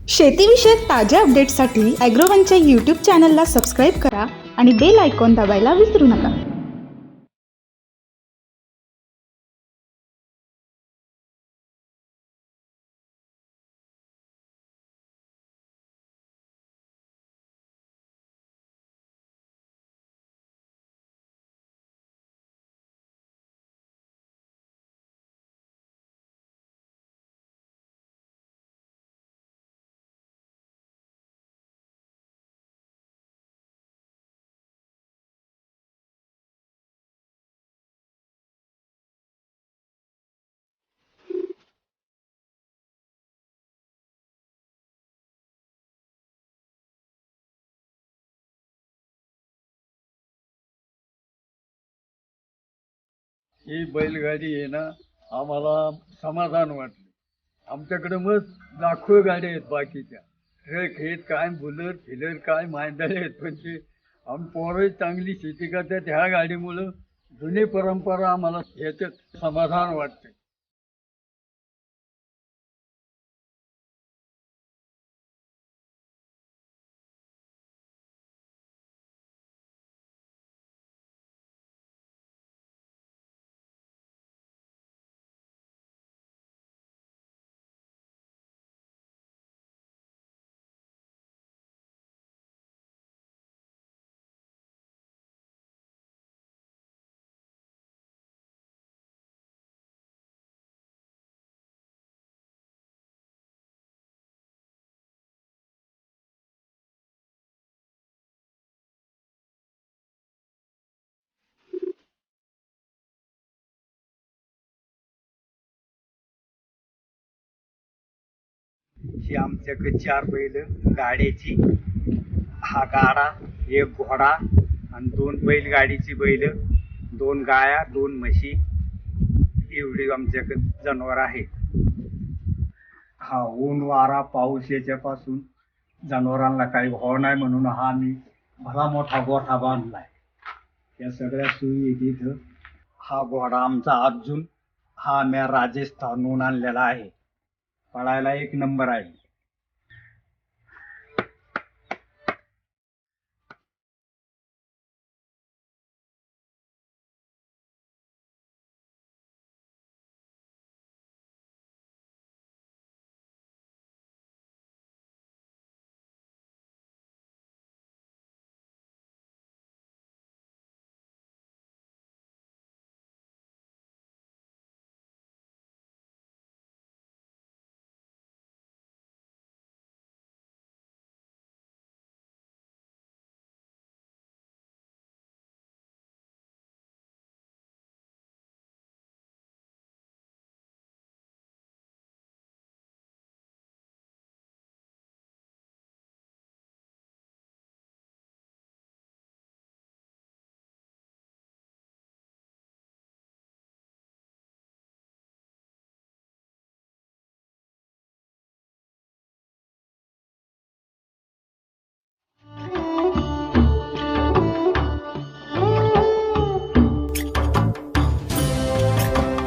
शेतीविषयक ताज्या अपडेट्ससाठी ॲग्रोवनच्या यूट्यूब चॅनलला सबस्क्राईब करा आणि बेल आयकॉन दाबायला विसरू नका. ही बैलगाडी आहे ना, आम्हाला समाधान वाटलं. आमच्याकडे मग लाखो गाड्या आहेत बाकीच्या, ट्रक आहेत काय, बुलर फिलर काय, मांदळे आहेत, पण ते आम्ही पोरं चांगली शेती करतात. ह्या गाडीमुळं जुनी परंपरा आम्हाला ह्याच्यात समाधान वाटते. ही आमच्याकडे 4 बैल गाड्याची, हा गाडा, एक घोडा आणि 2 बैलगाडीची बैल, 2 गाया, 2 म्हशी, एवढी आमच्याकडे जनावर आहेत. हा ऊन वारा पाऊस याच्यापासून जनावरांना काही व्हाव नाही म्हणून हा मी भला मोठा गोठा बांधलाय. या सगळ्या सोयी तिथं. हा घोडा आमचा अर्जुन, हा मी राजस्थानहून आणलेला आहे. पळायला 1 नंबर आहे.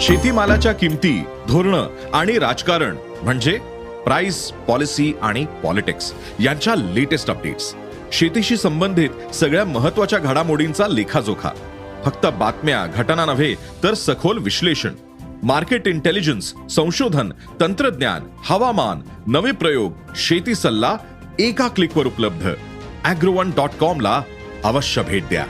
शेतीमालाच्या किमती, धोरणं आणि राजकारण म्हणजे प्राइस, पॉलिसी आणि पॉलिटिक्स यांच्या लेटेस्ट अपडेट्स. शेतीशी संबंधित सगळ्या महत्त्वाच्या घडामोडींचा लेखाजोखा. फक्त बातम्या, घटना नव्हे तर सखोल विश्लेषण, मार्केट इंटेलिजन्स, संशोधन, तंत्रज्ञान, हवामान, नवे प्रयोग, शेती सल्ला एका क्लिकवर उपलब्ध. agrowon.com ला अवश्य भेट द्या.